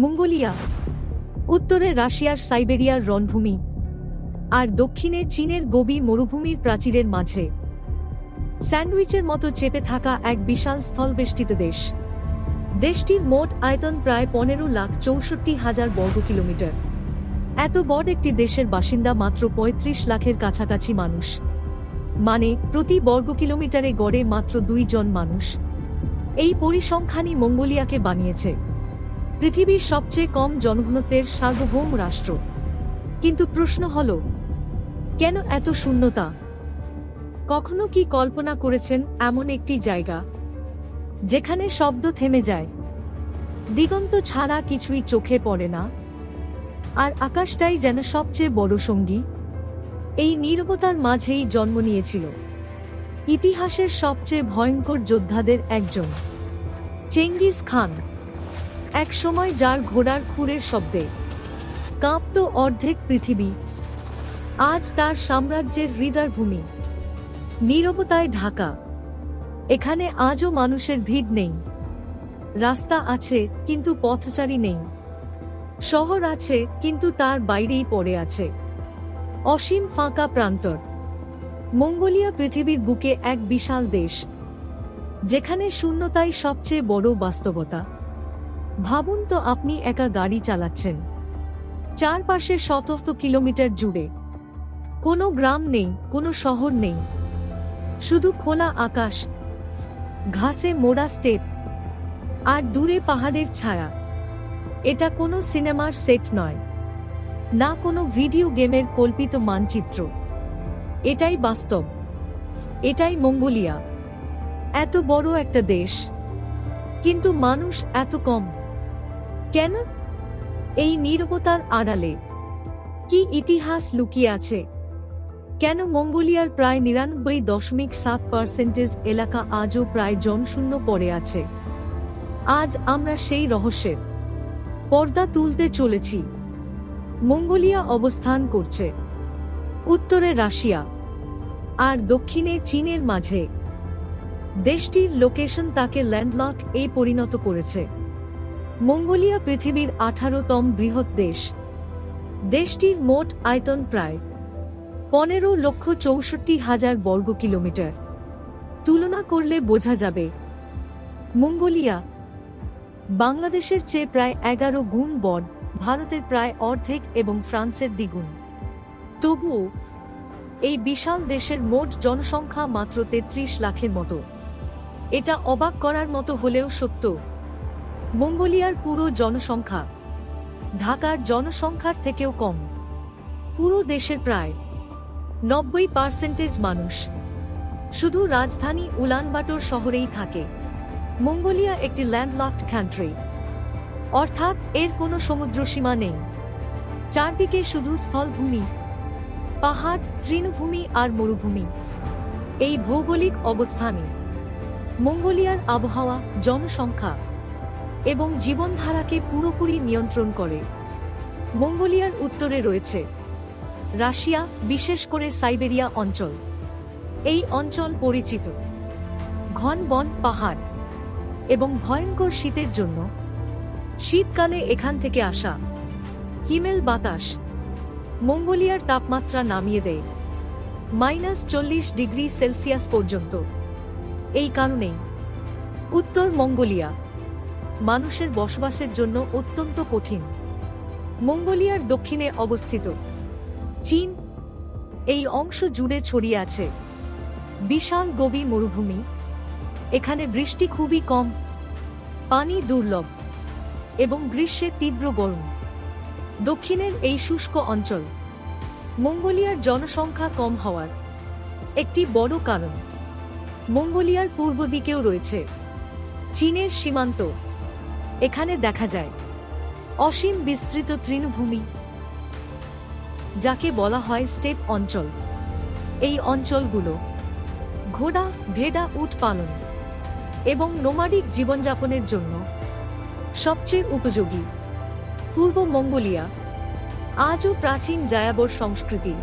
Mongolia উত্তরে রাশিয়ার সাইবেরিয়ার রণভূমি আর দক্ষিণে চীনের গোবি মরুভূমির প্রাচীরের মাঝে স্যান্ডউইচের মতো চেপে থাকা এক বিশাল স্থলবেষ্টিত দেশ। দেশটির মোট আয়তন প্রায় 15,64,000 বর্গ কিলোমিটার। এত বড় একটি দেশের বাসিন্দা মাত্র 35 লাখের কাছাকাছি মানুষ, মানে প্রতি বর্গ কিলোমিটারে গড়ে মাত্র 2 জন মানুষ। এই পরিসংখ্যানই মঙ্গোলিয়াকে বানিয়েছে পৃথিবীর সবচেয়ে কম জনঘনত্বের সার্বভৌম রাষ্ট্র। কিন্তু প্রশ্ন হল, কেন এত শূন্যতা? কখনো কি কল্পনা করেছেন এমন একটি জায়গা যেখানে শব্দ থেমে যায়, দিগন্ত ছাড়া কিছুই চোখে পড়ে না, আর আকাশটাই যেন সবচেয়ে বড় সঙ্গী? এই নীরবতার মাঝেই জন্ম নিয়েছিল ইতিহাসের সবচেয়ে ভয়ঙ্কর যোদ্ধাদের একজন, চেঙ্গিস খান। এক সময় যার ঘোড়ার খুরের শব্দে কাঁপত অর্ধেক পৃথিবী, আজ তার সাম্রাজ্যের হৃদয়ভূমি নীরবতায় ঢাকা। এখানে আজও মানুষের ভিড় নেই, রাস্তা আছে কিন্তু পথচারী নেই, শহর আছে কিন্তু তার বাইরেই পড়ে আছে অসীম ফাঁকা প্রান্তর। মঙ্গোলিয়া পৃথিবীর বুকে এক বিশাল দেশ, যেখানে শূন্যতাই সবচেয়ে বড় বাস্তবতা। ভাবুন তো, আপনি একা গাড়ি চালাচ্ছেন, চারপাশে শত কিলোমিটার জুড়ে কোনো গ্রাম নেই, কোনো শহর নেই, শুধু খোলা আকাশ, ঘাসে মোড়া স্টেপ আর দূরে পাহাড়ের ছায়া। এটা কোনো সিনেমার সেট নয়, না কোনো ভিডিও গেমের কল্পিত মানচিত্র। এটাই বাস্তব, এটাই মঙ্গোলিয়া। এত বড় একটা দেশ, কিন্তু মানুষ এত কম কেন? এই নীরবতার আড়ালে কি ইতিহাস লুকিয়ে আছে? কেন মঙ্গোলিয়ার প্রায় 99.7% এলাকা আজও প্রায় জনশূন্য পড়ে আছে? আজ আমরা সেই রহস্যের পর্দা তুলতে চলেছি। মঙ্গোলিয়া অবস্থান করছে উত্তরে রাশিয়া আর দক্ষিণে চীনের মাঝে। দেশটির লোকেশন তাকে ল্যান্ডলক এ পরিণত করেছে। মঙ্গোলিয়া পৃথিবীর 18তম বৃহৎ দেশ। দেশটির মোট আয়তন প্রায় 15,64,000 বর্গ কিলোমিটার। তুলনা করলে বোঝা যাবে মঙ্গোলিয়া বাংলাদেশের চেয়ে প্রায় 11 গুণ বড়, ভারতের প্রায় অর্ধেক এবং ফ্রান্সের দ্বিগুণ। তবুও এই বিশাল দেশের মোট জনসংখ্যা মাত্র 33 লাখের মতো। এটা অবাক করার মতো হলেও সত্য। মঙ্গোলিয়ার পুরো জনসংখ্যা ঢাকার জনসংখ্যার থেকেও কম। পুরো দেশের প্রায় 90% মানুষ শুধু রাজধানী উলানবাটোর শহরেই থাকে। মঙ্গোলিয়া একটি ল্যান্ডলকড কান্ট্রি, অর্থাৎ এর কোনো সমুদ্রসীমা নেই। চারদিকে শুধু স্থলভূমি, পাহাড়, তৃণভূমি আর মরুভূমি। এই ভৌগোলিক অবস্থানে মঙ্গোলিয়ার আবহাওয়া, জনসংখ্যা এবং জীবনধারাকে পুরোপুরি নিয়ন্ত্রণ করে। মঙ্গোলিয়ার উত্তরে রয়েছে রাশিয়া, বিশেষ করে সাইবেরিয়া অঞ্চল। এই অঞ্চল পরিচিত ঘন বন, পাহাড় এবং ভয়ঙ্কর শীতের জন্য। শীতকালে এখান থেকে আসা হিমেল বাতাস মঙ্গোলিয়ার তাপমাত্রা নামিয়ে দেয় -40°C পর্যন্ত। এই কারণেই উত্তর মঙ্গোলিয়া মানুষের বসবাসের জন্য অত্যন্ত কঠিন। মঙ্গোলিয়ার দক্ষিণে অবস্থিত চীন, এই অংশ জুড়ে ছড়িয়ে আছে বিশাল গোবি মরুভূমি। এখানে বৃষ্টি খুবই কম, পানি দুর্লভ এবং গ্রীষ্মে তীব্র গরম। দক্ষিণের এই শুষ্ক অঞ্চল মঙ্গোলিয়ার জনসংখ্যা কম হওয়ার একটি বড় কারণ। মঙ্গোলিয়ার পূর্ব দিকেও রয়েছে চীনের সীমান্ত। এখানে দেখা যায় অসীম বিস্তৃত তৃণভূমি, যাকে বলা হয় স্টেপ অঞ্চল। এই অঞ্চলগুলো ঘোড়া, ভেড়া, উট পালন এবং নোমাডিক জীবনযাপনের জন্য সবচেয়ে উপযোগী। পূর্ব মঙ্গোলিয়া আজও প্রাচীন যাযাবর সংস্কৃতি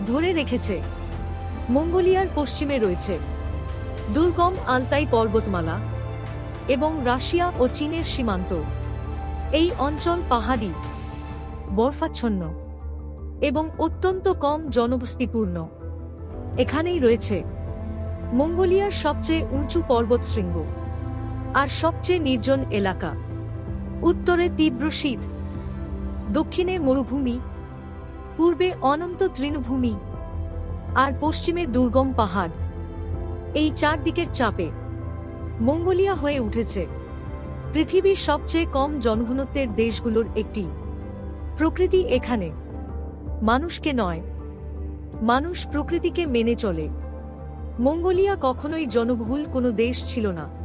ধরে রেখেছে। মঙ্গোলিয়ার পশ্চিমে রয়েছে দুর্গম আলতাই পর্বতমালা এবং রাশিয়া ও চীনের সীমান্ত। এই অঞ্চল পাহাড়ি, বরফাচ্ছন্ন এবং অত্যন্ত কম জনবসতিপূর্ণ। এখানেই রয়েছে মঙ্গোলিয়ার সবচেয়ে উঁচু পর্বতশৃঙ্গ আর সবচেয়ে নির্জন এলাকা। উত্তরে তীব্র শীত, দক্ষিণে মরুভূমি, পূর্বে অনন্ত তৃণভূমি আর পশ্চিমে দুর্গম পাহাড়। এই চারদিকের চাপে মঙ্গোলিয়া হয়ে উঠেছে পৃথিবীর সবচেয়ে কম জনঘনত্বের দেশগুলোর একটি। প্রকৃতি এখানে মানুষকে নয়, মানুষ প্রকৃতিকে মেনে চলে। মঙ্গোলিয়া কখনোই জনবহুল কোনো দেশ ছিল না।